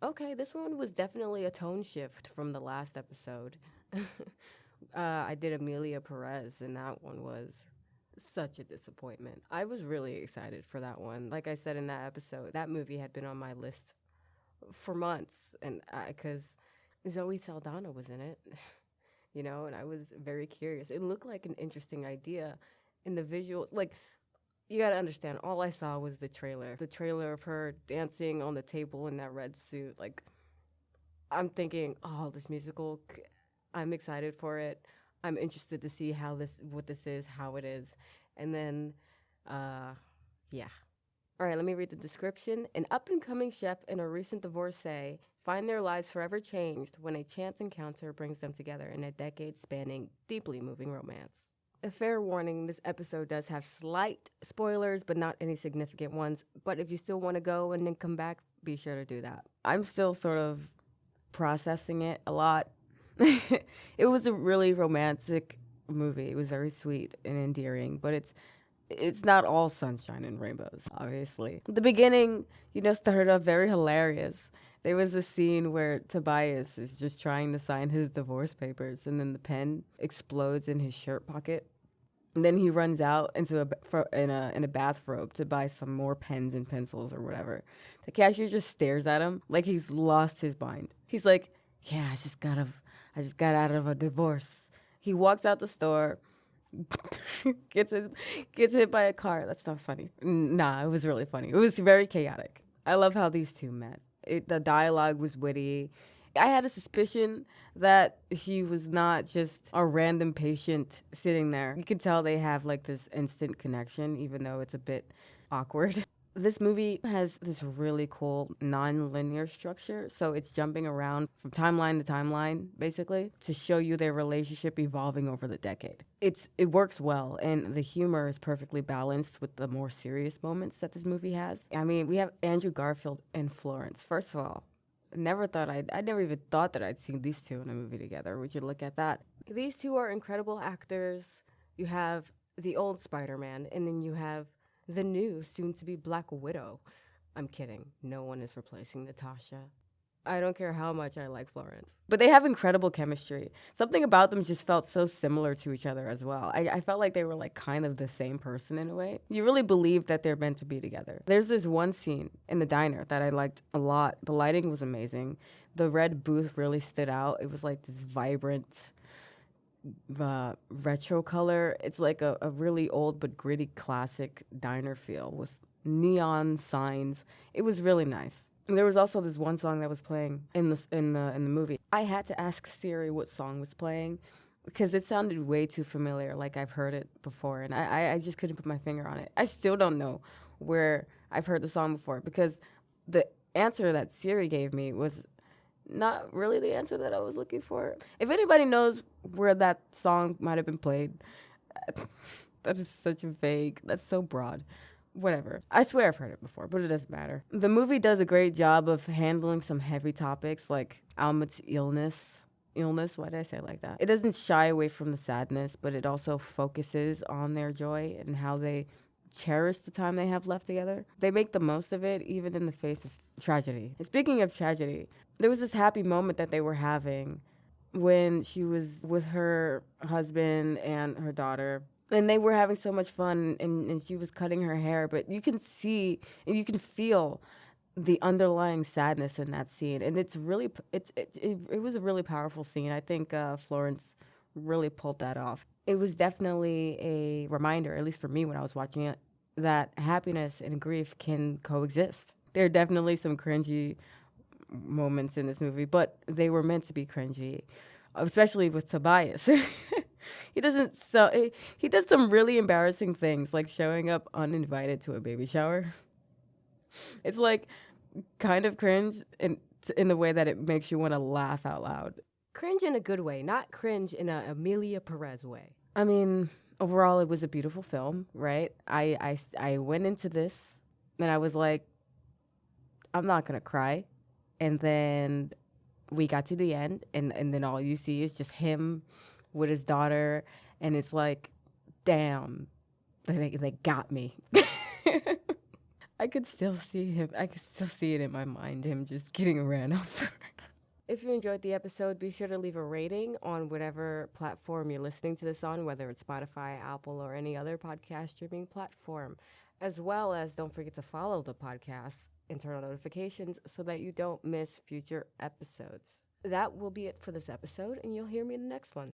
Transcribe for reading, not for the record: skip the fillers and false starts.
okay, this one was definitely a tone shift from the last episode. I did Amelia Perez, and that one was such a disappointment. I was really excited for that one. Like I said in that episode, that movie had been on my list for months, and because Zoe Saldana was in it, and I was very curious. It looked like an interesting idea, and the visual, like, you gotta understand, all I saw was the trailer of her dancing on the table in that red suit. Like, I'm thinking, oh, this musical, I'm excited for it. I'm interested to see what this is, how it is. And then, yeah. All right, let me read the description. An up-and-coming chef and a recent divorcee find their lives forever changed when a chance encounter brings them together in a decade-spanning, deeply moving romance. A fair warning, this episode does have slight spoilers, but not any significant ones. But if you still want to go and then come back, be sure to do that. I'm still sort of processing it a lot. It was a really romantic movie. It was very sweet and endearing, but it's not all sunshine and rainbows, obviously. The beginning, started off very hilarious. There was a scene where Tobias is just trying to sign his divorce papers, and then the pen explodes in his shirt pocket. And then he runs out into in a bathrobe to buy some more pens and pencils or whatever. The cashier just stares at him like he's lost his mind. He's like, "Yeah, I just got out of a divorce." He walks out the store, gets hit by a car. That's not funny. Nah, it was really funny. It was very chaotic. I love how these two met. The dialogue was witty. I had a suspicion that she was not just a random patient sitting there. You could tell they have like this instant connection, even though it's a bit awkward. This movie has this really cool non-linear structure, so it's jumping around from timeline to timeline, basically, to show you their relationship evolving over the decade. It works well, and the humor is perfectly balanced with the more serious moments that this movie has. I mean, we have Andrew Garfield and Florence. First of all, I never even thought that I'd seen these two in a movie together. We should look at that. These two are incredible actors. You have the old Spider-Man, and then you have the new, soon-to-be Black Widow. I'm kidding. No one is replacing Natasha. I don't care how much I like Florence. But they have incredible chemistry. Something about them just felt so similar to each other as well. I felt like they were like kind of the same person in a way. You really believe that they're meant to be together. There's this one scene in the diner that I liked a lot. The lighting was amazing. The red booth really stood out. It was like this vibrant retro color. It's like a really old but gritty classic diner feel with neon signs. It was really nice. And there was also this one song that was playing in the movie. I had to ask Siri what song was playing because it sounded way too familiar, like I've heard it before, and I just couldn't put my finger on it. I still don't know where I've heard the song before because the answer that Siri gave me was not really the answer that I was looking for. If anybody knows where that song might have been played, that is such a vague, that's so broad. Whatever. I swear I've heard it before, but it doesn't matter. The movie does a great job of handling some heavy topics like Almut's illness. Why did I say it like that? It doesn't shy away from the sadness, but it also focuses on their joy and how they cherish the time they have left together. They make the most of it, even in the face of tragedy. And speaking of tragedy, there was this happy moment that they were having when she was with her husband and her daughter. And they were having so much fun, and she was cutting her hair. But you can see and you can feel the underlying sadness in that scene. And it was a really powerful scene. I think Florence really pulled that off. It was definitely a reminder, at least for me when I was watching it, that happiness and grief can coexist. There are definitely some cringy moments in this movie, but they were meant to be cringy, especially with Tobias. He does some really embarrassing things, like showing up uninvited to a baby shower. It's like kind of cringe in the way that it makes you want to laugh out loud. Cringe in a good way, not cringe in a Amelia Perez way. I mean, overall, it was a beautiful film, right? I went into this and I was like, I'm not gonna cry. And then we got to the end, and then all you see is just him with his daughter, and it's like, damn, they got me. I could still see him. I could still see it in my mind, him just getting ran over. If you enjoyed the episode, be sure to leave a rating on whatever platform you're listening to this on, whether it's Spotify, Apple, or any other podcast streaming platform. As well as don't forget to follow the podcast internal notifications so that you don't miss future episodes. That will be it for this episode, and you'll hear me in the next one.